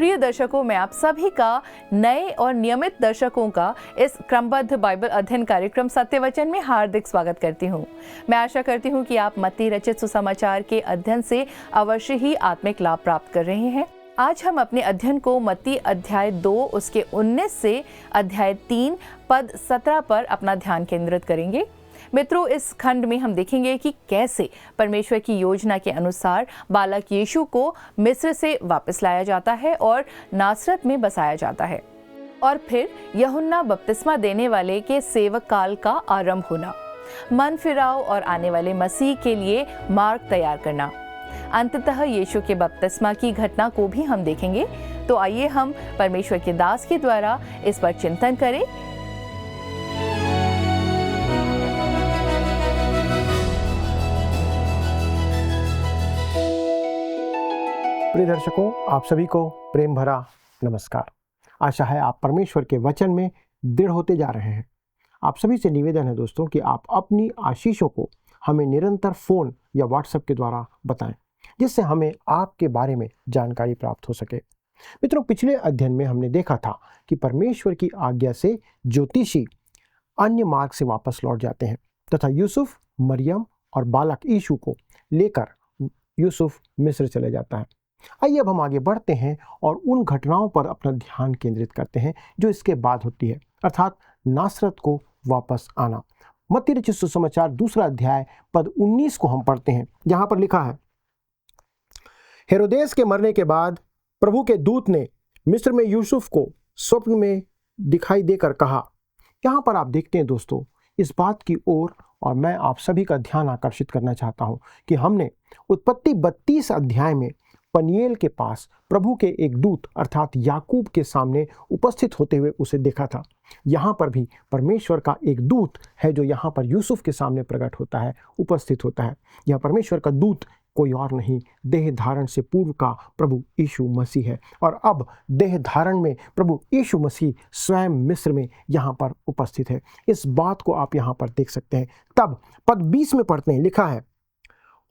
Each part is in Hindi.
प्रिय दर्शकों, मैं आप सभी का नए और नियमित दर्शकों का इस क्रमबद्ध बाइबल अध्ययन कार्यक्रम सत्य वचन में हार्दिक स्वागत करती हूँ। मैं आशा करती हूँ कि आप मत्ती रचित सुसमाचार के अध्ययन से अवश्य ही आत्मिक लाभ प्राप्त कर रहे हैं। आज हम अपने अध्ययन को मत्ती अध्याय 2 उसके 19 से अध्याय 3 पद 17 पर अपना ध्यान केंद्रित करेंगे। मित्रों, इस खंड में हम देखेंगे कि कैसे परमेश्वर की योजना के अनुसार बालक यीशु को मिस्र से वापस लाया जाता है और नासरत में बसाया जाता है, और फिर यूहन्ना बपतिस्मा देने वाले के सेवक काल का आरंभ होना, मन फिराव और आने वाले मसीह के लिए मार्ग तैयार करना, अंततः यीशु के बपतिस्मा की घटना को भी हम देखेंगे। तो आइए हम परमेश्वर के दास के द्वारा इस पर चिंतन करें। प्रिय दर्शकों, आप सभी को प्रेम भरा नमस्कार। आशा है आप परमेश्वर के वचन में दृढ़ होते जा रहे हैं। आप सभी से निवेदन है दोस्तों कि आप अपनी आशीषों को हमें निरंतर फ़ोन या व्हाट्सएप के द्वारा बताएं, जिससे हमें आपके बारे में जानकारी प्राप्त हो सके। मित्रों, पिछले अध्ययन में हमने देखा था कि परमेश्वर की आज्ञा से ज्योतिषी अन्य मार्ग से वापस लौट जाते हैं तथा यूसुफ, मरियम और बालक यीशु को लेकर यूसुफ मिस्र चले जाता है। आइए अब हम आगे बढ़ते हैं और उन घटनाओं पर अपना ध्यान केंद्रित करते हैं जो इसके बाद होती है, अर्थात नासरत को वापस आना। मत्ती रचित सुसमाचार 2 अध्याय पद 19 को हम पढ़ते हैं, जहां पर लिखा है, हेरोदेस के मरने के बाद प्रभु के दूत ने मिस्र में यूसुफ को स्वप्न में दिखाई देकर कहा। यहाँ पर आप देखते हैं दोस्तों, इस बात की ओर और मैं आप सभी का ध्यान आकर्षित करना चाहता हूँ कि हमने उत्पत्ति 32 अध्याय में पनिएल के पास प्रभु के एक दूत अर्थात याकूब के सामने उपस्थित होते हुए उसे देखा था। यहाँ पर भी परमेश्वर का एक दूत है जो यहाँ पर यूसुफ के सामने प्रकट होता है, उपस्थित होता है। यह परमेश्वर का दूत कोई और नहीं, देह धारण से पूर्व का प्रभु यीशु मसीह है, और अब देह धारण में प्रभु यीशु मसीह स्वयं मिस्र में यहाँ पर उपस्थित है। इस बात को आप यहाँ पर देख सकते हैं। तब पद 20 में पढ़ते हैं, लिखा है,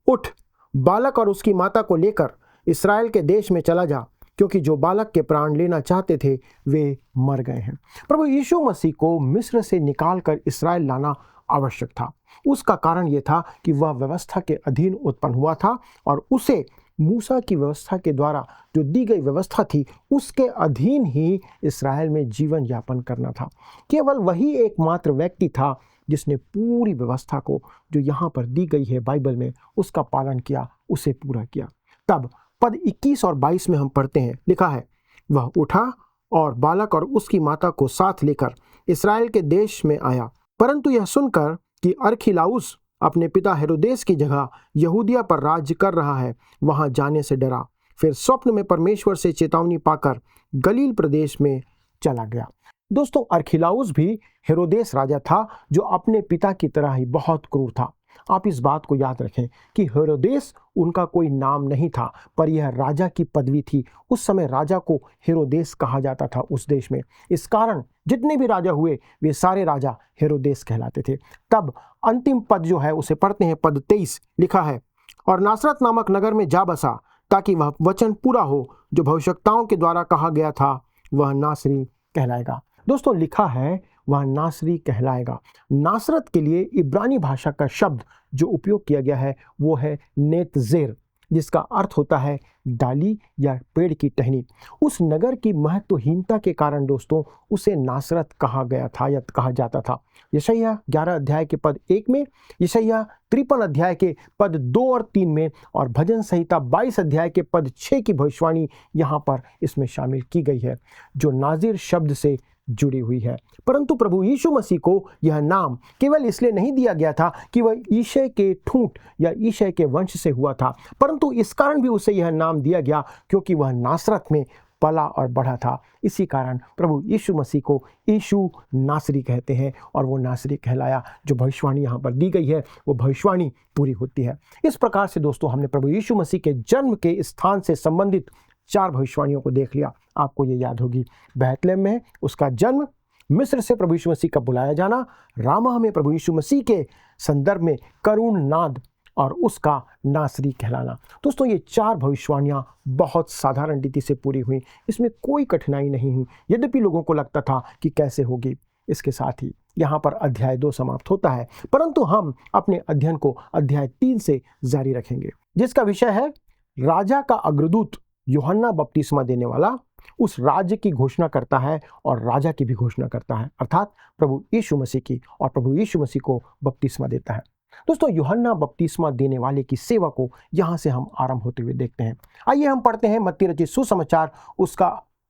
उठ, बालक और उसकी माता को लेकर इस्राएल के देश में चला जा, क्योंकि जो बालक के प्राण लेना चाहते थे वे मर गए हैं। प्रभु यीशु मसीह को मिस्र से निकालकर इस्राएल लाना आवश्यक था। उसका कारण यह था कि वह व्यवस्था के अधीन उत्पन्न हुआ था और उसे मूसा की व्यवस्था के द्वारा जो दी गई व्यवस्था थी उसके अधीन ही इस्राएल में जीवन यापन करना था। केवल वही एकमात्र व्यक्ति था जिसने पूरी व्यवस्था को जो यहाँ पर दी गई है बाइबल में उसका पालन किया, उसे पूरा किया। तब पद 21 और 22 में हम पढ़ते हैं, लिखा है, वह उठा और बालक और उसकी माता को साथ लेकर इस्राएल के देश में आया, परंतु यह सुनकर कि अरखिलाउस अपने पिता हेरोदेस की जगह यहूदिया पर राज्य कर रहा है, वहां जाने से डरा। फिर स्वप्न में परमेश्वर से चेतावनी पाकर गलील प्रदेश में चला गया। दोस्तों, अरखिलाउस भी हेरोदेस राजा था जो अपने पिता की तरह ही बहुत क्रूर था। आप इस बात को याद रखें कि हेरोदेस उनका कोई नाम नहीं था, पर यह राजा की पदवी थी। उस समय राजा को हेरोदेस कहा जाता था उस देश में। इस कारण जितने भी राजा हुए वे सारे राजा हेरोदेस कहलाते थे। तब अंतिम पद जो है उसे पढ़ते हैं, पद 23, लिखा है, और नासरत नामक नगर में जा बसा, ताकि वह वचन पूरा हो जो भविष्यवक्ताओं के द्वारा कहा गया था, वह नासरी कहलाएगा। दोस्तों, लिखा है वह नासरी कहलाएगा। नासरत के लिए इब्रानी भाषा का शब्द जो उपयोग किया गया है वो है नेतजेर, जिसका अर्थ होता है डाली या पेड़ की टहनी। उस नगर की महत्वहीनता के कारण दोस्तों उसे नासरत कहा गया था या कहा जाता था। यशायाह 11 अध्याय के पद 1 में, यशायाह 53 अध्याय के पद 2 और 3 में, और भजन संहिता 22 अध्याय के पद 6 की भविष्यवाणी यहाँ पर इसमें शामिल की गई है, जो नाजिर शब्द से जुड़ी हुई है। परंतु प्रभु यीशु मसीह को यह नाम केवल इसलिए नहीं दिया गया था कि वह ईशय के ठूंठ या ईशय के वंश से हुआ था, परंतु इस कारण भी उसे यह नाम दिया गया क्योंकि वह नासरत में पला और बढ़ा था। इसी कारण प्रभु यीशु मसीह को यीशु नासरी कहते हैं, और वो नासरी कहलाया। जो भविष्यवाणी यहाँ पर दी गई है वो भविष्यवाणी पूरी होती है। इस प्रकार से दोस्तों हमने प्रभु यीशु मसीह के जन्म के स्थान से संबंधित 4 भविष्यवाणियों को देख लिया। आपको ये याद होगी, बैतलहम में उसका जन्म, मिस्र से प्रभु यीशु मसीह का बुलाया जाना, रामाह में प्रभु यीशु मसीह के संदर्भ में करुण नाद और उसका नासरी कहलाना। दोस्तों ये 4 भविष्यवाणियाँ बहुत साधारण रीति से पूरी हुई, इसमें कोई कठिनाई नहीं हुई, यद्यपि लोगों को लगता था कि कैसे होगी। इसके साथ ही यहाँ पर अध्याय 2 समाप्त होता है, परंतु हम अपने अध्ययन को अध्याय 3 से जारी रखेंगे, जिसका विषय है राजा का अग्रदूत यूहन्ना बपतिस्मा देने वाला उस राज्य की घोषणा करता है और राजा की भी घोषणा करता है, अर्थात प्रभु यीशु मसीह की, और प्रभु यीशु मसीह को बपतिस्मा देता है। दोस्तों यूहन्ना बपतिस्मा देने वाले की सेवा को यहाँ से हम आरंभ होते हुए देखते हैं। आइए हम पढ़ते हैं मत्ती रचित सुसमाचार, उसका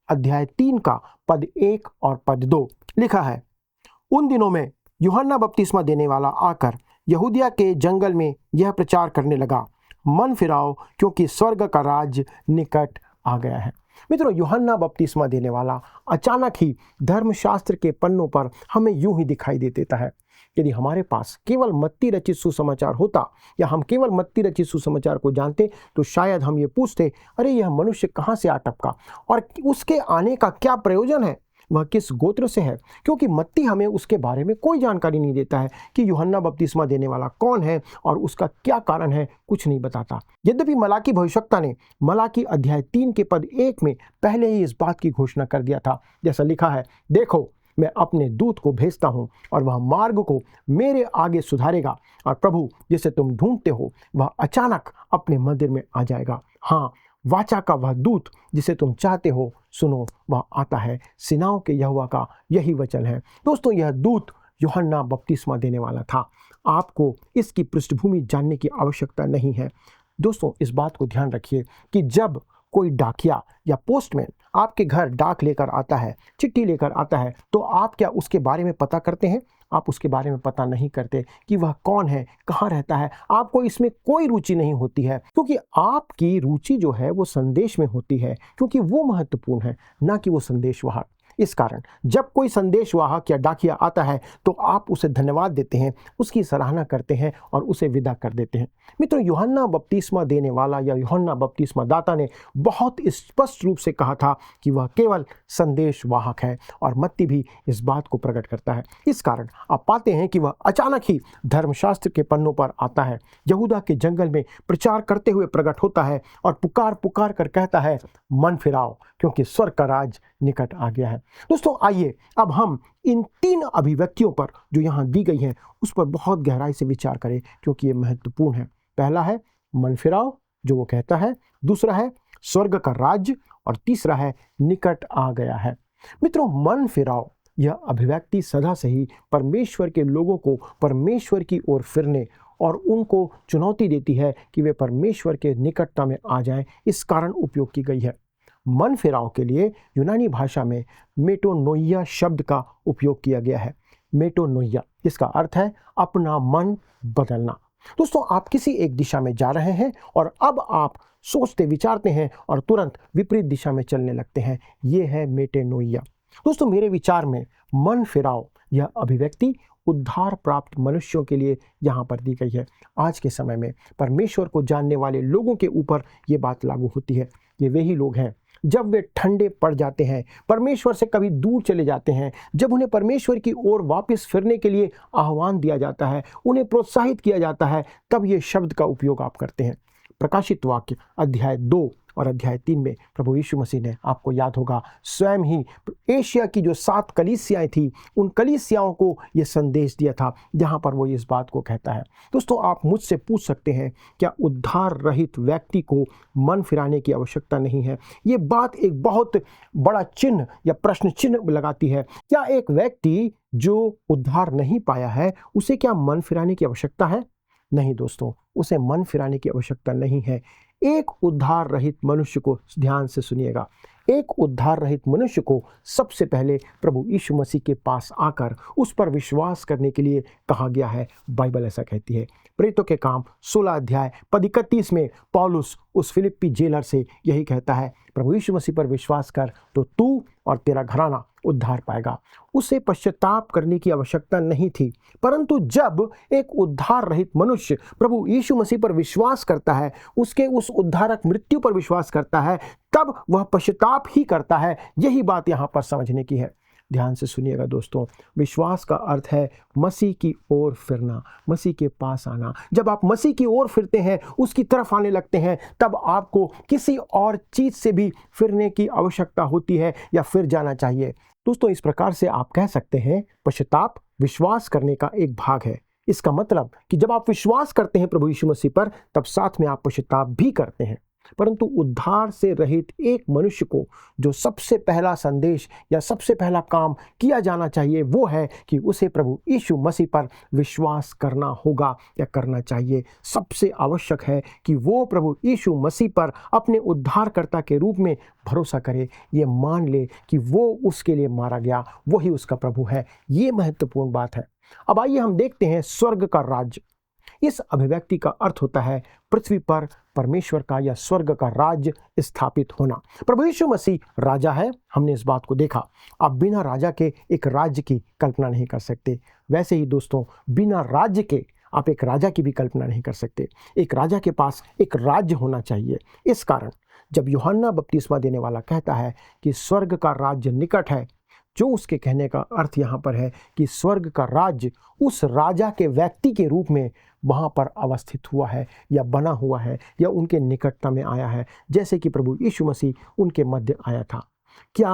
अध्याय 3 का पद 1 और पद 2। लिखा है, उन दिनों में यूहन्ना बपतिस्मा देने वाला आकर यहूदिया के जंगल में यह प्रचार करने लगा, मन फिराओ क्योंकि स्वर्ग का राज्य निकट आ गया है। मित्रों, यूहन्ना बपतिस्मा देने वाला अचानक ही धर्मशास्त्र के पन्नों पर हमें यूं ही दिखाई दे देता है। यदि हमारे पास केवल मत्ती रचित सुसमाचार होता या हम केवल मत्ती रचित सुसमाचार को जानते तो शायद हम ये पूछते, अरे यह मनुष्य कहाँ से आ टपका और उसके आने का क्या प्रयोजन है, वह किस गोत्र से है, क्योंकि मत्ती हमें उसके बारे में कोई जानकारी नहीं देता है कि यूहन्ना बपतिस्मा देने वाला कौन है और उसका क्या कारण है, कुछ नहीं बताता। यद्यपि मलाकी भविष्यवक्ता ने मलाकी अध्याय 3 के पद 1 में पहले ही इस बात की घोषणा कर दिया था, जैसा लिखा है, देखो मैं अपने दूत को भेजता हूँ और वह मार्ग को मेरे आगे सुधारेगा, और प्रभु जिसे तुम ढूंढते हो वह अचानक अपने मंदिर में आ जाएगा। हाँ, वाचा का वह दूत जिसे तुम चाहते हो, सुनो वह आता है, सेनाओं के यहोवा का यही वचन है। दोस्तों यह दूत यूहन्ना बपतिस्मा देने वाला था। आपको इसकी पृष्ठभूमि जानने की आवश्यकता नहीं है। दोस्तों इस बात को ध्यान रखिए कि जब कोई डाकिया या पोस्टमैन आपके घर डाक लेकर आता है, चिट्ठी लेकर आता है, तो आप क्या उसके बारे में पता करते हैं? आप उसके बारे में पता नहीं करते कि वह कौन है, कहाँ रहता है। आपको इसमें कोई रुचि नहीं होती है, क्योंकि आपकी रुचि जो है वो संदेश में होती है, क्योंकि वो महत्वपूर्ण है, ना कि वो संदेशवाहक। इस कारण जब कोई संदेशवाहक या डाकिया आता है तो आप उसे धन्यवाद देते हैं, उसकी सराहना करते हैं और उसे विदा कर देते हैं। मित्रों, यूहन्ना बपतिस्मा देने वाला या यूहन्ना बपतिस्मा दाता ने बहुत स्पष्ट रूप से कहा था कि वह केवल संदेशवाहक है, और मत्ती भी इस बात को प्रकट करता है। इस कारण आप पाते हैं कि वह अचानक ही धर्मशास्त्र के पन्नों पर आता है, यहूदा के जंगल में प्रचार करते हुए प्रकट होता है और पुकार पुकार कर कहता है, मन फिराओ क्योंकि स्वर्ग का राज निकट आ गया है। दोस्तों आइए अब हम इन 3 अभिव्यक्तियों पर जो यहाँ दी गई हैं उस पर बहुत गहराई से विचार करें, क्योंकि ये महत्वपूर्ण है। पहला है मन फिराओ जो वो कहता है, दूसरा है स्वर्ग का राज्य, और तीसरा है निकट आ गया है। मित्रों, मन फिराओ यह अभिव्यक्ति सदा से ही परमेश्वर के लोगों को परमेश्वर की ओर फिरने और उनको चुनौती देती है कि वे परमेश्वर के निकटता में आ जाएं, इस कारण उपयोग की गई है। मन फिराव के लिए यूनानी भाषा में मेटोनोइया शब्द का उपयोग किया गया है। मेटोनोइया जिसका अर्थ है अपना मन बदलना। दोस्तों आप किसी एक दिशा में जा रहे हैं और अब आप सोचते विचारते हैं और तुरंत विपरीत दिशा में चलने लगते हैं, ये है मेटोनोइया। दोस्तों मेरे विचार में मन फिराव यह अभिव्यक्ति उद्धार प्राप्त मनुष्यों के लिए यहाँ पर दी गई है। आज के समय में परमेश्वर को जानने वाले लोगों के ऊपर ये बात लागू होती है। ये वही लोग हैं जब वे ठंडे पड़ जाते हैं, परमेश्वर से कभी दूर चले जाते हैं, जब उन्हें परमेश्वर की ओर वापस फिरने के लिए आह्वान दिया जाता है, उन्हें प्रोत्साहित किया जाता है, तब ये शब्द का उपयोग आप करते हैं। प्रकाशित वाक्य अध्याय 2 और अध्याय 3 में प्रभु यीशु मसीह ने, आपको याद होगा, स्वयं ही एशिया की जो 7 कलीसियाएं थी उन कलीसियाओं को ये संदेश दिया था, जहां पर वो इस बात को कहता है। दोस्तों आप मुझसे पूछ सकते हैं, क्या उद्धार रहित व्यक्ति को मन फिराने की आवश्यकता नहीं है? ये बात एक बहुत बड़ा चिन्ह या प्रश्न चिन्ह लगाती है। क्या एक व्यक्ति जो उद्धार नहीं पाया है उसे क्या मन फिराने की आवश्यकता है? नहीं दोस्तों, उसे मन फिराने की आवश्यकता नहीं है। एक उद्धार रहित मनुष्य को, ध्यान से सुनिएगा, एक उद्धार रहित मनुष्य को सबसे पहले प्रभु यीशु मसीह के पास आकर उस पर विश्वास करने के लिए कहा गया है। बाइबल ऐसा कहती है। प्रेरितों के काम 16 अध्याय पद 31 में पौलुस उस फिलिप्पी जेलर से यही कहता है, प्रभु यीशु मसीह पर विश्वास कर तो तू और तेरा घराना उद्धार पाएगा। उसे पश्चाताप करने की आवश्यकता नहीं थी, परंतु जब एक उद्धार रहित मनुष्य प्रभु यीशु मसीह पर विश्वास करता है, उसके उस उद्धारक मृत्यु पर विश्वास करता है, तब वह पश्चाताप ही करता है। यही बात यहाँ पर समझने की है। ध्यान से सुनिएगा दोस्तों, विश्वास का अर्थ है मसीह की ओर फिरना, मसीह के पास आना। जब आप मसीह की ओर फिरते हैं, उसकी तरफ आने लगते हैं, तब आपको किसी और चीज़ से भी फिरने की आवश्यकता होती है या फिर जाना चाहिए। दोस्तों, इस प्रकार से आप कह सकते हैं पश्चाताप विश्वास करने का एक भाग है। इसका मतलब कि जब आप विश्वास करते हैं प्रभु यीशु मसीह पर, तब साथ में आप पश्चाताप भी करते हैं। परंतु उद्धार से रहित एक मनुष्य को जो सबसे पहला संदेश या सबसे पहला काम किया जाना चाहिए वो है कि उसे प्रभु यीशु मसीह पर विश्वास करना होगा या करना चाहिए। सबसे आवश्यक है कि वो प्रभु यीशु मसीह पर अपने उद्धारकर्ता के रूप में भरोसा करे, ये मान ले कि वो उसके लिए मारा गया, वही उसका प्रभु है। ये महत्वपूर्ण बात है। अब आइए हम देखते हैं स्वर्ग का राज्य। इस अभिव्यक्ति का अर्थ होता है पृथ्वी पर परमेश्वर का या स्वर्ग का राज्य स्थापित होना। प्रभु यीशु मसीह राजा है, हमने इस बात को देखा। आप बिना राजा के एक राज्य की कल्पना नहीं कर सकते। वैसे ही दोस्तों, बिना राज्य के आप एक राजा की भी कल्पना नहीं कर सकते। एक राजा के पास एक राज्य होना चाहिए। इस कारण जब यूहन्ना बपतिस्मा देने वाला कहता है कि स्वर्ग का राज्य निकट है, जो उसके कहने का अर्थ यहाँ पर है कि स्वर्ग का राज्य उस राजा के व्यक्ति के रूप में वहाँ पर अवस्थित हुआ है या बना हुआ है या उनके निकटता में आया है, जैसे कि प्रभु यीशु मसीह उनके मध्य आया था। क्या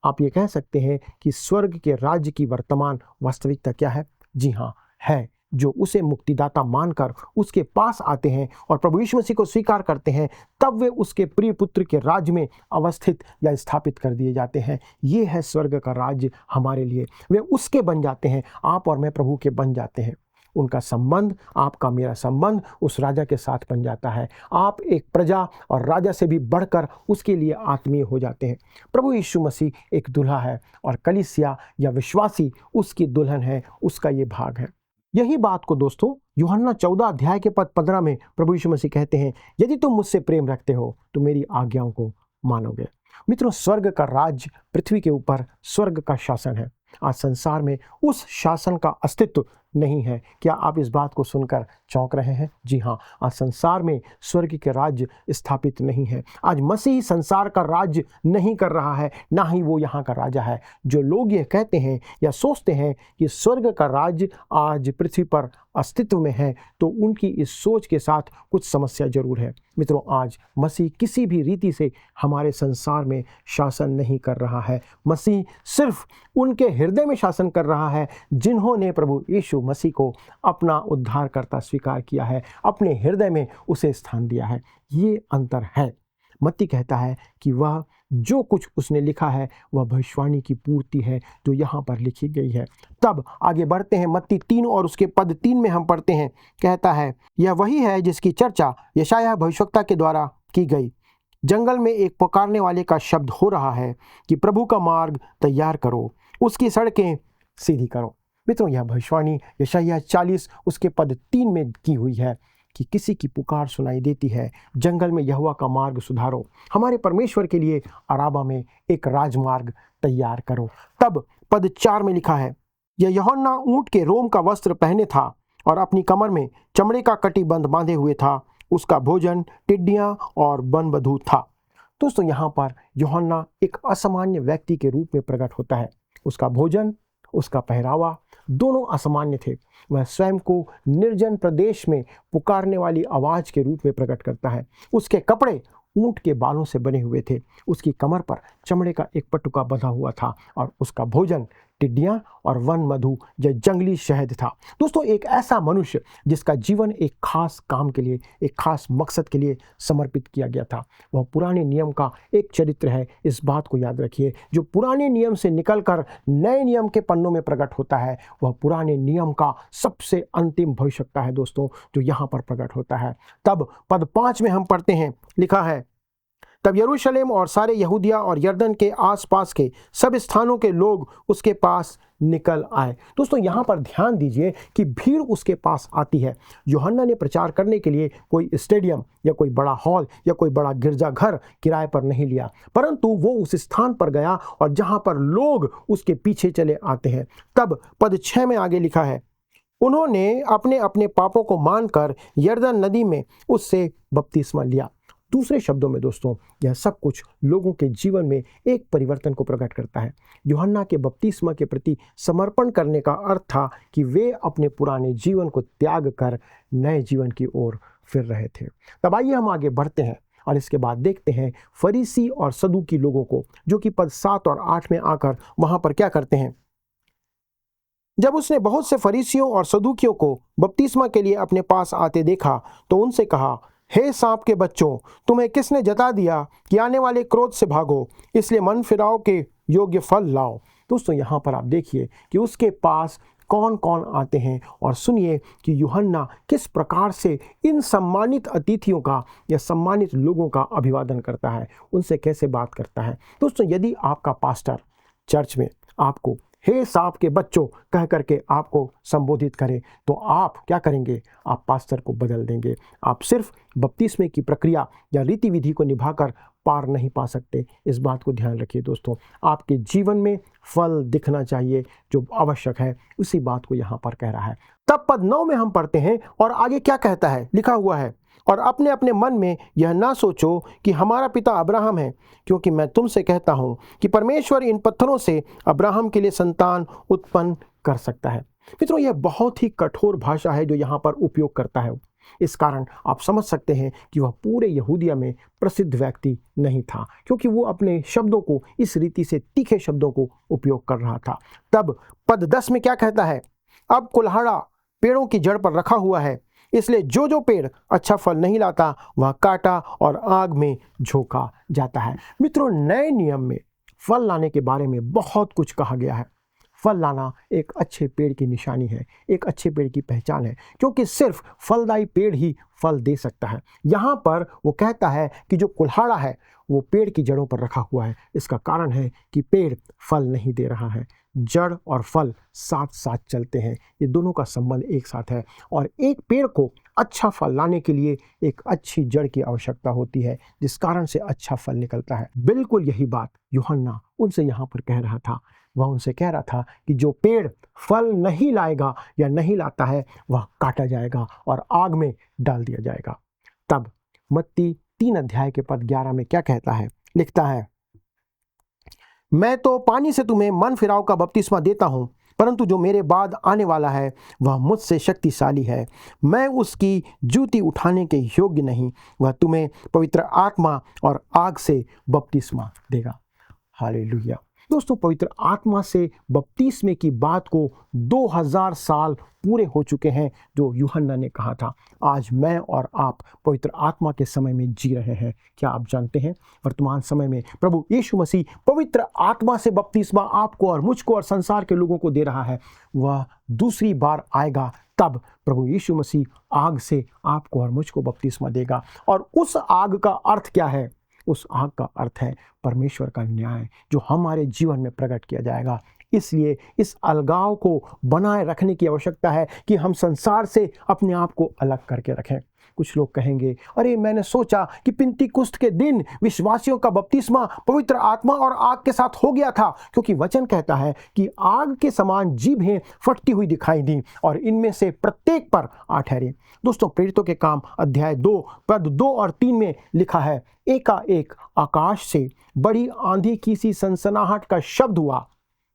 आप ये कह सकते हैं कि स्वर्ग के राज्य की वर्तमान वास्तविकता क्या है? जी हाँ, है। जो उसे मुक्तिदाता मानकर उसके पास आते हैं और प्रभु यीशु मसीह को स्वीकार करते हैं, तब वे उसके प्रिय पुत्र के राज्य में अवस्थित या स्थापित कर दिए जाते हैं। ये है स्वर्ग का राज्य हमारे लिए। वे उसके बन जाते हैं, आप और मैं प्रभु के बन जाते हैं। उनका संबंध, आपका मेरा संबंध उस राजा के साथ बन जाता है। आप एक प्रजा और राजा से भी बढ़कर उसके लिए आत्मीय हो जाते हैं। प्रभु यीशु मसीह एक दुल्हा है और कलीसिया या विश्वासी उसकी दुल्हन है, उसका ये भाग है। यही बात को दोस्तों यूहन्ना 14 अध्याय के पद 15 में प्रभु यीशु मसीह कहते हैं, यदि तुम मुझसे प्रेम रखते हो तो मेरी आज्ञाओं को मानोगे। मित्रों, स्वर्ग का राज्य पृथ्वी के ऊपर स्वर्ग का शासन है। आज संसार में उस शासन का अस्तित्व नहीं है। क्या आप इस बात को सुनकर चौंक रहे हैं? जी हाँ, आज संसार में स्वर्ग के राज्य स्थापित नहीं है। आज मसीह संसार का राज्य नहीं कर रहा है, ना ही वो यहाँ का राजा है। जो लोग ये कहते हैं या सोचते हैं कि स्वर्ग का राज्य आज पृथ्वी पर अस्तित्व में है, तो उनकी इस सोच के साथ कुछ समस्या जरूर है। मित्रों, आज मसीह किसी भी रीति से हमारे संसार में शासन नहीं कर रहा है। मसीह सिर्फ उनके हृदय में शासन कर रहा है जिन्होंने प्रभु यीशु मसीह को अपना उद्धारकर्ता स्वीकार किया है, अपने हृदय में उसे स्थान दिया है। ये अंतर है। मत्ती कहता है कि वह जो कुछ उसने लिखा है वह भविष्यवाणी की पूर्ति है जो यहाँ पर लिखी गई है। तब आगे बढ़ते हैं, मत्ती 3 और उसके पद 3 में हम पढ़ते हैं, कहता है, यह वही है जिसकी चर्चा यशायाह भविष्यवक्ता के द्वारा की गई। जंगल में एक पुकारने वाले का शब्द हो रहा है कि प्रभु का मार्ग तैयार करो, उसकी सड़कें सीधी करो। मित्रों, यह भविष्यवाणी यशायाह 40 उसके पद 3 में की हुई है कि किसी की पुकार सुनाई देती है, जंगल में यहोवा का मार्ग सुधारो, हमारे परमेश्वर के लिए अराबा में एक राजमार्ग तैयार करो। तब पद 4 में लिखा है, यह यूहन्ना ऊंट के रोम का वस्त्र पहने था और अपनी कमर में चमड़े का कटिबंध बांधे हुए था। उसका भोजन टिड्डियां और बनबधू था। दोस्तों, यहाँ पर यूहन्ना एक असामान्य व्यक्ति के रूप में प्रकट होता है। उसका भोजन, उसका पहरावा दोनों असामान्य थे। वह स्वयं को निर्जन प्रदेश में पुकारने वाली आवाज के रूप में प्रकट करता है। उसके कपड़े ऊंट के बालों से बने हुए थे, उसकी कमर पर चमड़े का एक पटुका बंधा हुआ था और उसका भोजन टिड्डियां और वन मधु या जंगली शहद था। दोस्तों, एक ऐसा मनुष्य जिसका जीवन एक खास काम के लिए, एक खास मकसद के लिए समर्पित किया गया था। वह पुराने नियम का एक चरित्र है। इस बात को याद रखिए, जो पुराने नियम से निकलकर नए नियम के पन्नों में प्रकट होता है, वह पुराने नियम का सबसे अंतिम भविष्यवक्ता है दोस्तों, जो यहाँ पर प्रकट होता है। तब पद 5 में हम पढ़ते हैं, लिखा है, तब यरूशलेम और सारे यहूदिया और यरदन के आसपास के सब स्थानों के लोग उसके पास निकल आए। दोस्तों, यहाँ पर ध्यान दीजिए कि भीड़ उसके पास आती है। यूहन्ना ने प्रचार करने के लिए कोई स्टेडियम या कोई बड़ा हॉल या कोई बड़ा गिरजाघर किराए पर नहीं लिया, परंतु वो उस स्थान पर गया और जहाँ पर लोग उसके पीछे चले आते हैं। तब पद 6 में आगे लिखा है, उन्होंने अपने अपने पापों को मानकर यरदन नदी में उससे बपतिस्मा लिया। दूसरे शब्दों में दोस्तों, यह सब कुछ लोगों के जीवन में एक परिवर्तन को प्रकट करता है। यूहन्ना के बपतिस्मा के प्रति समर्पण करने का अर्थ था कि वे अपने पुराने जीवन को त्याग कर नए जीवन की ओर फिर रहे थे। तब आइए हम आगे बढ़ते हैं और इसके बाद देखते हैं फरीसी और सदूकी लोगों को, जो कि पद 7 और 8 में आकर वहां पर क्या करते हैं। जब उसने बहुत से फरीसियों और सदूकियों को बपतिस्मा के लिए अपने पास आते देखा तो उनसे कहा, हे सांप के बच्चों, तुम्हें किसने जता दिया कि आने वाले क्रोध से भागो, इसलिए मन फिराव के योग्य फल लाओ। दोस्तों, यहाँ पर आप देखिए कि उसके पास कौन कौन आते हैं और सुनिए कि यूहन्ना किस प्रकार से इन सम्मानित अतिथियों का या सम्मानित लोगों का अभिवादन करता है, उनसे कैसे बात करता है। दोस्तों, यदि आपका पास्टर चर्च में आपको हे सांप के बच्चों कह करके आपको संबोधित करे तो आप क्या करेंगे? आप पास्टर को बदल देंगे। आप सिर्फ बपतिस्मे की प्रक्रिया या रीति विधि को निभाकर पार नहीं पा सकते। इस बात को ध्यान रखिए दोस्तों, आपके जीवन में फल दिखना चाहिए जो आवश्यक है, उसी बात को यहाँ पर कह रहा है। तब पद 9 में हम पढ़ते हैं और आगे क्या कहता है, लिखा हुआ है, और अपने अपने मन में यह ना सोचो कि हमारा पिता अब्राहम है, क्योंकि मैं तुमसे कहता हूँ कि परमेश्वर इन पत्थरों से अब्राहम के लिए संतान उत्पन्न कर सकता है। मित्रों, यह बहुत ही कठोर भाषा है जो यहाँ पर उपयोग करता है। इस कारण आप समझ सकते हैं कि वह पूरे यहूदिया में प्रसिद्ध व्यक्ति नहीं था, क्योंकि वो अपने शब्दों को इस रीति से तीखे शब्दों को उपयोग कर रहा था। तब पद 10 में क्या कहता है, अब कुल्हाड़ा पेड़ों की जड़ पर रखा हुआ है, इसलिए जो जो पेड़ अच्छा फल नहीं लाता वह काटा और आग में झोंका जाता है। मित्रों, नए नियम में फल लाने के बारे में बहुत कुछ कहा गया है। फल लाना एक अच्छे पेड़ की निशानी है, एक अच्छे पेड़ की पहचान है, क्योंकि सिर्फ फलदायी पेड़ ही फल दे सकता है। यहाँ पर वो कहता है कि जो कुल्हाड़ा है वो पेड़ की जड़ों पर रखा हुआ है। इसका कारण है कि पेड़ फल नहीं दे रहा है। जड़ और फल साथ साथ चलते हैं, ये दोनों का संबंध एक साथ है, और एक पेड़ को अच्छा फल लाने के लिए एक अच्छी जड़ की आवश्यकता होती है, जिस कारण से अच्छा फल निकलता है। बिल्कुल यही बात यूहन्ना उनसे यहाँ पर कह रहा था। वह उनसे कह रहा था कि जो पेड़ फल नहीं लाएगा या नहीं लाता है वह काटा जाएगा और आग में डाल दिया जाएगा। तब मत्ती 3 अध्याय के पद 11 में क्या कहता है, लिखता है, मैं तो पानी से तुम्हें मन फिराव का बपतिस्मा देता हूँ, परंतु जो मेरे बाद आने वाला है वह मुझसे शक्तिशाली है, मैं उसकी जूती उठाने के योग्य नहीं, वह तुम्हें पवित्र आत्मा और आग से बपतिस्मा देगा। हालेलुया। दोस्तों, पवित्र आत्मा से बपतिस्मे की बात को 2000 साल पूरे हो चुके हैं जो यूहन्ना ने कहा था। आज मैं और आप पवित्र आत्मा के समय में जी रहे हैं। क्या आप जानते हैं, वर्तमान समय में प्रभु यीशु मसीह पवित्र आत्मा से बपतिस्मा आपको और मुझको और संसार के लोगों को दे रहा है। वह दूसरी बार आएगा, तब प्रभु यीशु मसीह आग से आपको और मुझको बपतिस्मा देगा। और उस आग का अर्थ क्या है? उस आग का अर्थ है परमेश्वर का न्याय, जो हमारे जीवन में प्रकट किया जाएगा। इसलिए इस अलगाव को बनाए रखने की आवश्यकता है कि हम संसार से अपने आप को अलग करके रखें। कुछ लोग कहेंगे, अरे मैंने सोचा कि पिंतीकुस्त के दिन विश्वासियों का बपतिस्मा पवित्र आत्मा और आग के साथ हो गया था, क्योंकि वचन कहता है कि आग के समान जीभें फटती हुई दिखाई दी और इनमें से प्रत्येक पर आ ठहरे। दोस्तों, प्रेरितों के काम अध्याय 2 पद 2 और 3 में लिखा है, एकाएक आकाश से बड़ी आंधी की सी सनसनाहट का शब्द हुआ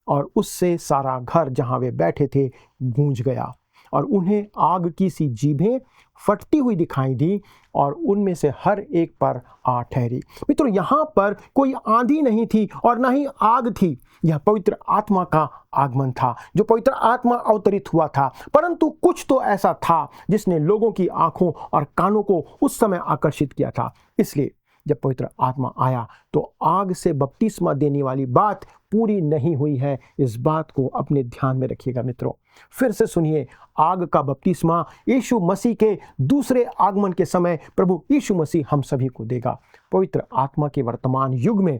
और उससे सारा घर जहां वे बैठे थे गूंज गया और उन्हें आग की सी जीभें फटती हुई दिखाई दी और उनमें से हर एक पर आ ठहरी। मित्रों, यहाँ पर कोई आंधी नहीं थी और ना ही आग थी, यह पवित्र आत्मा का आगमन था, जो पवित्र आत्मा अवतरित हुआ था। परंतु कुछ तो ऐसा था जिसने लोगों की आंखों और कानों को उस समय आकर्षित किया था। इसलिए जब पवित्र आत्मा आया तो आग से बपतिस्मा देने वाली बात पूरी नहीं हुई है। इस बात को अपने ध्यान में रखिएगा मित्रों। फिर से सुनिए, आग का बपतिस्मा यीशु मसीह के दूसरे आगमन के समय प्रभु यीशु मसीह हम सभी को देगा। पवित्र आत्मा के वर्तमान युग में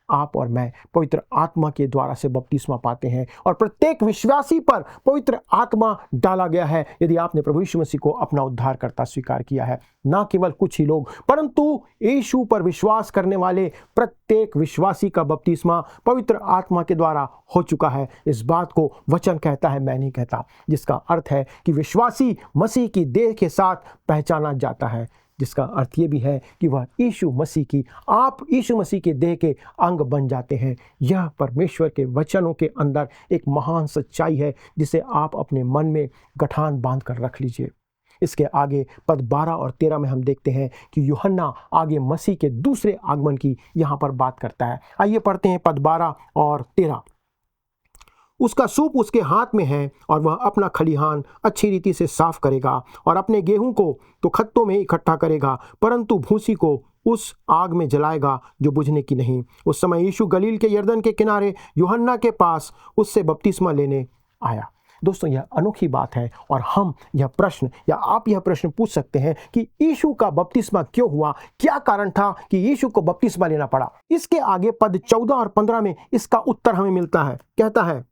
आप और मैं पवित्र आत्मा के द्वारा से बपतिस्मा पाते हैं और प्रत्येक विश्वासी पर पवित्र आत्मा डाला गया है यदि आपने प्रभु यीशु मसीह को अपना उद्धारकर्ता स्वीकार किया है। ना केवल कुछ ही लोग, परंतु यीशु पर विश्वास करने वाले प्रत्येक विश्वासी का बपतिस्मा पवित्र आत्मा के द्वारा हो चुका है। इस बात को वचन कहता है, मैं नहीं कहता, जिसका अर्थ है कि विश्वासी मसीह की देह के साथ पहचाना जाता है। जिसका अर्थ ये भी है कि वह यीशु मसीह की, आप यीशु मसीह के देह के अंग बन जाते हैं। यह परमेश्वर के वचनों के अंदर एक महान सच्चाई है जिसे आप अपने मन में गठान बांध कर रख लीजिए। इसके आगे पद 12 और 13 में हम देखते हैं कि यूहन्ना आगे मसीह के दूसरे आगमन की यहाँ पर बात करता है। आइए पढ़ते हैं पद 12 और 13। उसका सूप उसके हाथ में है और वह अपना खलिहान अच्छी रीति से साफ करेगा और अपने गेहूं को तो खत्तों में इकट्ठा करेगा, परंतु भूसी को उस आग में जलाएगा जो बुझने की नहीं। उस समय यीशु गलील के यरदन के किनारे यूहन्ना के पास उससे बपतिस्मा लेने आया। दोस्तों, यह अनोखी बात है और हम यह प्रश्न या आप यह प्रश्न पूछ सकते हैं कि यीशु का बपतिस्मा क्यों हुआ, क्या कारण था कि यीशु को बपतिस्मा लेना पड़ा। इसके आगे पद 14 और 15 में इसका उत्तर हमें मिलता है। कहता है,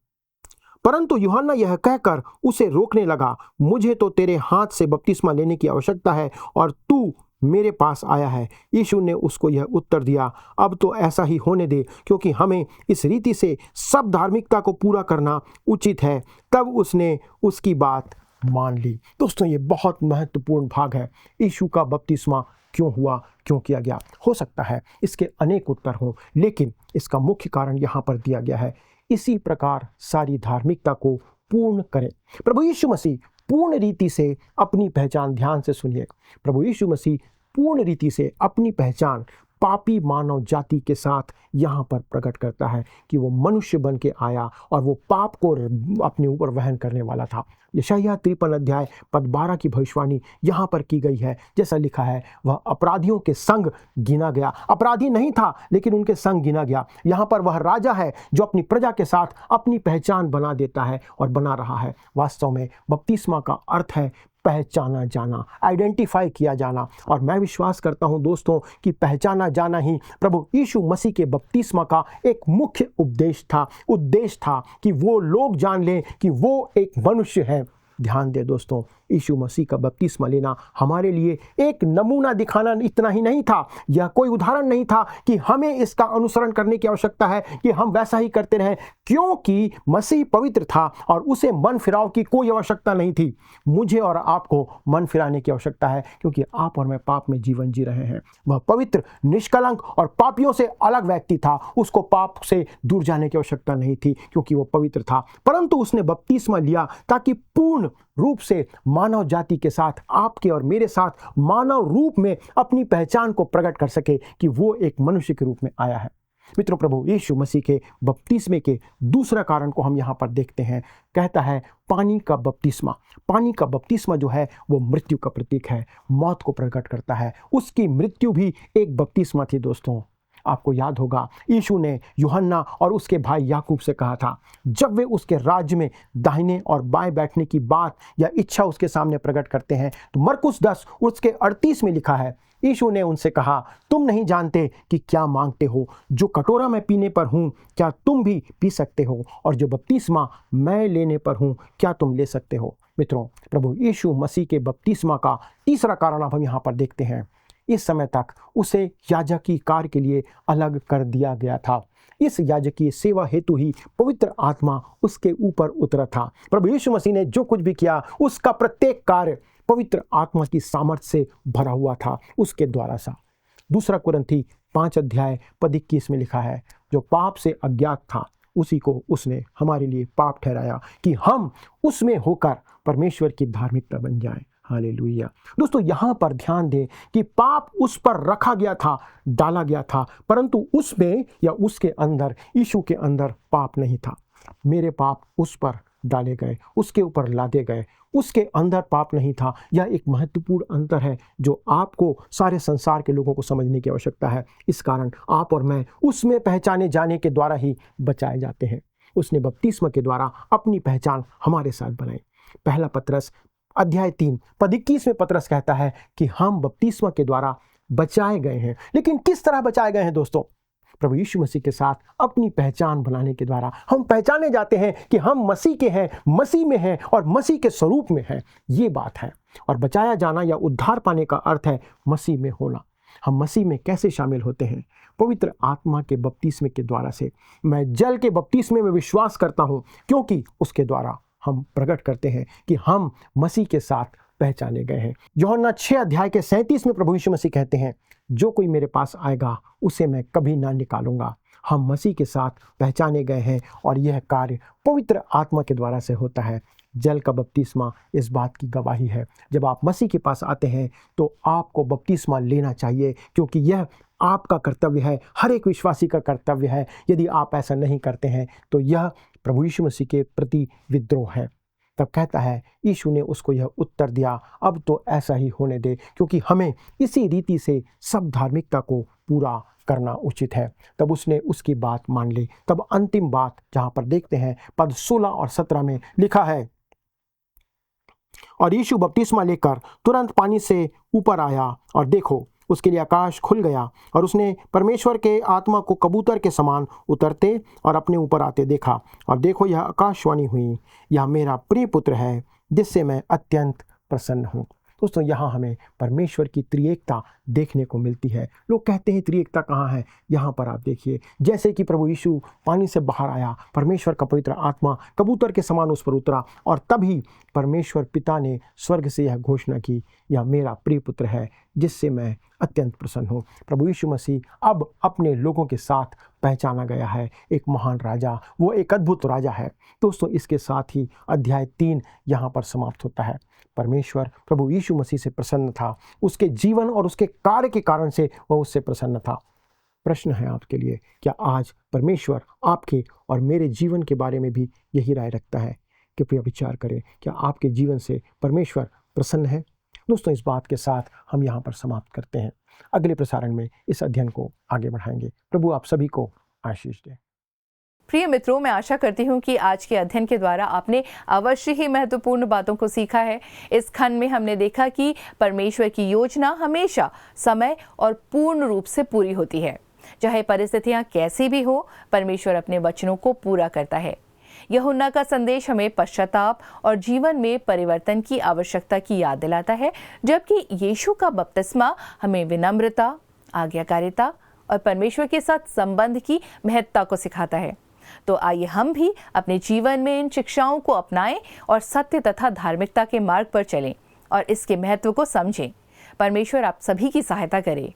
परंतु यूहन्ना यह कहकर उसे रोकने लगा, मुझे तो तेरे हाथ से बपतिस्मा लेने की आवश्यकता है और तू मेरे पास आया है। यीशु ने उसको यह उत्तर दिया, अब तो ऐसा ही होने दे, क्योंकि हमें इस रीति से सब धार्मिकता को पूरा करना उचित है। तब उसने उसकी बात मान ली। दोस्तों, ये बहुत महत्वपूर्ण भाग है। यीशु का बपतिस्मा क्यों हुआ, क्यों किया गया? हो सकता है इसके अनेक उत्तर हों, लेकिन इसका मुख्य कारण यहाँ पर दिया गया है, इसी प्रकार सारी धार्मिकता को पूर्ण करें। प्रभु यीशु मसीह पूर्ण रीति से अपनी पहचान, ध्यान से सुनिए, प्रभु यीशु मसीह पूर्ण रीति से अपनी पहचान पापी मानव जाति के साथ यहाँ पर प्रकट करता है कि वो मनुष्य बन के आया और वो पाप को अपने ऊपर वहन करने वाला था। यशायाह 53 अध्याय पद 12 की भविष्यवाणी यहाँ पर की गई है। जैसा लिखा है, वह अपराधियों के संग गिना गया। अपराधी नहीं था, लेकिन उनके संग गिना गया। यहाँ पर वह राजा है जो अपनी प्रजा के साथ अपनी पहचान बना देता है और बना रहा है। वास्तव में बपतिस्मा का अर्थ है पहचाना जाना, आइडेंटिफाई किया जाना। और मैं विश्वास करता हूं दोस्तों कि पहचाना जाना ही प्रभु यीशु मसीह के बपतिस्मा का एक मुख्य उद्देश्य था कि वो लोग जान लें कि वो एक मनुष्य है। ध्यान दें दोस्तों, यीशु मसीह का बपतिस्मा लेना हमारे लिए एक नमूना दिखाना इतना ही नहीं था, यह कोई उदाहरण नहीं था कि हमें इसका अनुसरण करने की आवश्यकता है कि हम वैसा ही करते रहें, क्योंकि मसीह पवित्र था और उसे मन फिराव की कोई आवश्यकता नहीं थी। मुझे और आपको मन फिराने की आवश्यकता है, क्योंकि आप और मैं पाप में जीवन जी रहे हैं। वह पवित्र, निष्कलंक और पापियों से अलग व्यक्ति था। उसको पाप से दूर जाने की आवश्यकता नहीं थी, क्योंकि वो पवित्र था। परंतु उसने बपतिस्मा लिया ताकि पूर्ण रूप से मानव जाति के साथ, आपके और मेरे साथ मानव रूप में अपनी पहचान को प्रकट कर सके कि वो एक मनुष्य के रूप में आया है। मित्रों, प्रभु यीशु मसीह के बपतिस्मे के दूसरा कारण को हम यहाँ पर देखते हैं। कहता है पानी का बपतिस्मा। पानी का बपतिस्मा जो है वो मृत्यु का प्रतीक है, मौत को प्रकट करता है। उसकी मृत्यु भी एक बपतिस्मा थी। दोस्तों, आपको याद होगा यीशु ने यूहन्ना और उसके भाई याकूब से कहा था, जब वे उसके राज्य में दाहिने और बाएं बैठने की बात या इच्छा उसके सामने प्रकट करते हैं, तो मरकुस 10 उसके 38 में लिखा है, यीशु ने उनसे कहा, तुम नहीं जानते कि क्या मांगते हो। जो कटोरा मैं पीने पर हूँ, क्या तुम भी पी सकते हो? और जो बपतिस्मा मैं लेने पर हूँ, क्या तुम ले सकते हो? मित्रों, प्रभु यीशु मसीह के बपतिस्मा का तीसरा कारण अब हम यहाँ पर देखते हैं। इस समय तक उसे याजकीय कार्य के लिए अलग कर दिया गया था। इस याजकीय सेवा हेतु ही पवित्र आत्मा उसके ऊपर उतरा था। प्रभु यीशु मसीह ने जो कुछ भी किया, उसका प्रत्येक कार्य पवित्र आत्मा की सामर्थ्य से भरा हुआ था, उसके द्वारा सा। 2 कुरिन्थी 5 अध्याय पद 21 में लिखा है, जो पाप से अज्ञात था उसी को उसने हमारे लिए पाप ठहराया कि हम उसमें होकर परमेश्वर की धार्मिकता बन जाएं। हालेलुया। दोस्तों, यहाँ पर ध्यान दें कि पाप उस पर रखा गया था, डाला गया था, परंतु उसमें या उसके अंदर, यीशु के अंदर पाप नहीं था। मेरे पाप उस पर डाले गए, उसके ऊपर लादे गए, उसके अंदर पाप नहीं था। यह एक महत्वपूर्ण अंतर है जो आपको, सारे संसार के लोगों को समझने की आवश्यकता है। इस कारण आप और मैं उसमें पहचाने जाने के द्वारा ही बचाए जाते हैं। उसने बपतिस्मा के द्वारा अपनी पहचान हमारे साथ बनाई। पहला पत्रस अध्याय 3 पद 21 में पतरस कहता है कि हम बपतिस्मा के द्वारा बचाए गए हैं। लेकिन किस तरह बचाए गए हैं दोस्तों? प्रभु यीशु मसीह के साथ अपनी पहचान बनाने के द्वारा हम पहचाने जाते हैं कि हम मसीह के हैं, मसीह में हैं और मसीह के स्वरूप में हैं। ये बात है। और बचाया जाना या उद्धार पाने का अर्थ है मसीह में होना। हम मसीह में कैसे शामिल होते हैं? पवित्र आत्मा के बपतिस्मे के द्वारा से। मैं जल के बपतिस्मे में विश्वास करता हूँ, क्योंकि उसके द्वारा हम प्रकट करते हैं कि हम मसीह के साथ पहचाने गए हैं। यूहन्ना 6 अध्याय के 37 में प्रभु यीशु मसीह कहते हैं, जो कोई मेरे पास आएगा उसे मैं कभी ना निकालूंगा। हम मसीह के साथ पहचाने गए हैं और यह कार्य पवित्र आत्मा के द्वारा से होता है। जल का बपतिस्मा इस बात की गवाही है। जब आप मसीह के पास आते हैं तो आपको बपतिस्मा लेना चाहिए, क्योंकि यह आपका कर्तव्य है, हर एक विश्वासी का कर्तव्य है। यदि आप ऐसा नहीं करते हैं तो यह प्रभु यीशु मसीह के प्रति विद्रोह है। तब कहता है, यीशु ने उसको यह उत्तर दिया, अब तो ऐसा ही होने दे, क्योंकि हमें इसी रीति से सब धार्मिकता को पूरा करना उचित है। तब उसने उसकी बात मान ली। तब अंतिम बात जहाँ पर देखते हैं पद 16 और 17 में लिखा है, और यीशु बपतिस्मा लेकर तुरंत पानी से ऊपर आया, और देखो उसके लिए आकाश खुल गया, और उसने परमेश्वर के आत्मा को कबूतर के समान उतरते और अपने ऊपर आते देखा। और देखो यह आकाशवाणी हुई, यह मेरा प्रिय पुत्र है जिससे मैं अत्यंत प्रसन्न हूँ। दोस्तों, यहाँ हमें परमेश्वर की त्रिएकता देखने को मिलती है। लोग कहते हैं त्रिएकता कहाँ है? यहाँ पर आप देखिए, जैसे कि प्रभु यीशु पानी से बाहर आया, परमेश्वर का पवित्र आत्मा कबूतर के समान उस पर उतरा, और तभी परमेश्वर पिता ने स्वर्ग से यह घोषणा की, यह मेरा प्रिय पुत्र है जिससे मैं अत्यंत प्रसन्न हूँ। प्रभु यीशु मसीह अब अपने लोगों के साथ पहचाना गया है, एक महान राजा, वो एक अद्भुत राजा है। दोस्तों, इसके साथ ही अध्याय 3 यहाँ पर समाप्त होता है। परमेश्वर प्रभु यीशु मसीह से प्रसन्न था, उसके जीवन और उसके कार्य के कारण से वह उससे प्रसन्न था। प्रश्न है आपके लिए, क्या आज परमेश्वर आपके और मेरे जीवन के बारे में भी यही राय रखता है? कृपया विचार करें, क्या आपके जीवन से परमेश्वर प्रसन्न है? दोस्तों, इस बात के साथ हम यहाँ पर समाप्त करते हैं। अगले प्रसारण में इस अध्ययन को आगे बढ़ाएंगे। प्रभु आप सभी को आशीष दे। प्रिय मित्रों, मैं आशा करती हूँ कि आज के अध्ययन के द्वारा आपने अवश्य ही महत्वपूर्ण बातों को सीखा है। इस खंड में हमने देखा कि परमेश्वर की योजना हमेशा समय और पूर्ण रूप से पूरी होती है। चाहे परिस्थितियाँ कैसी भी हो, परमेश्वर अपने वचनों को पूरा करता है। यूहन्ना का संदेश हमें पश्चाताप और जीवन में परिवर्तन की आवश्यकता की याद दिलाता है, जबकि यीशु का बपतिस्मा हमें विनम्रता, आज्ञाकारिता और परमेश्वर के साथ संबंध की महत्ता को सिखाता है। तो आइए हम भी अपने जीवन में इन शिक्षाओं को अपनाएं और सत्य तथा धार्मिकता के मार्ग पर चलें और इसके महत्व को समझें। परमेश्वर आप सभी की सहायता करे।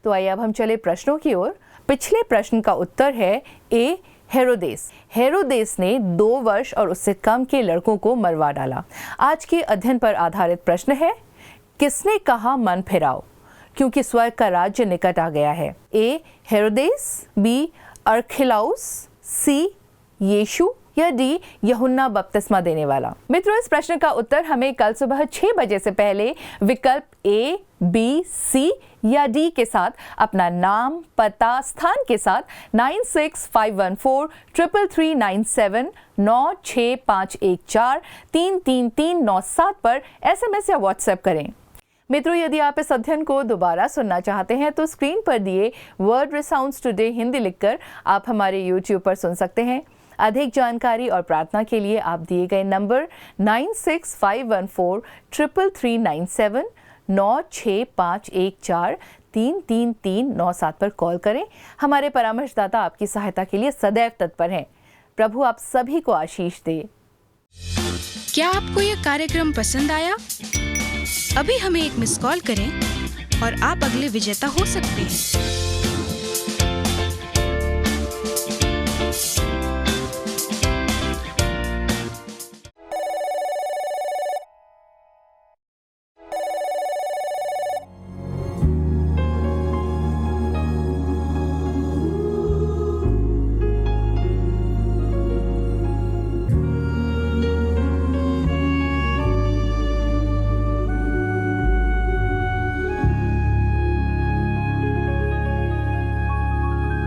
तो आइए अब हम चले प्रश्नों की ओर। पिछले प्रश्न का उत्तर है ए, हेरोदेस। हेरोदेस ने 2 वर्ष और उससे कम के लड़कों को मरवा डाला। आज के अध्ययन पर आधारित प्रश्न है, किसने कहा मन फिराओ, क्योंकि स्वर्ग का राज्य निकट आ गया है? ए, हेरोदेस, बी, अरखिलाउस, सी, यीशु, या डी, यूहन्ना बपतिस्मा देने वाला? मित्रों, इस प्रश्न का उत्तर हमें कल सुबह 6 बजे से पहले विकल्प ए, बी, सी या डी के साथ अपना नाम, पता, स्थान के साथ 9651433397 96514333397 पर SMS या WhatsApp करें। मित्रों, यदि आप इस अध्ययन को दोबारा सुनना चाहते हैं तो स्क्रीन पर दिए वर्ड रिसाउंड्स टुडे हिंदी लिखकर आप हमारे YouTube पर सुन सकते हैं। अधिक जानकारी और प्रार्थना के लिए आप दिए गए नंबर 9651433397 96514333397 पर कॉल करें। हमारे परामर्शदाता आपकी सहायता के लिए सदैव तत्पर हैं। प्रभु आप सभी को आशीष दे। क्या आपको यह कार्यक्रम पसंद आया? अभी हमें एक मिस कॉल करें और आप अगले विजेता हो सकते हैं।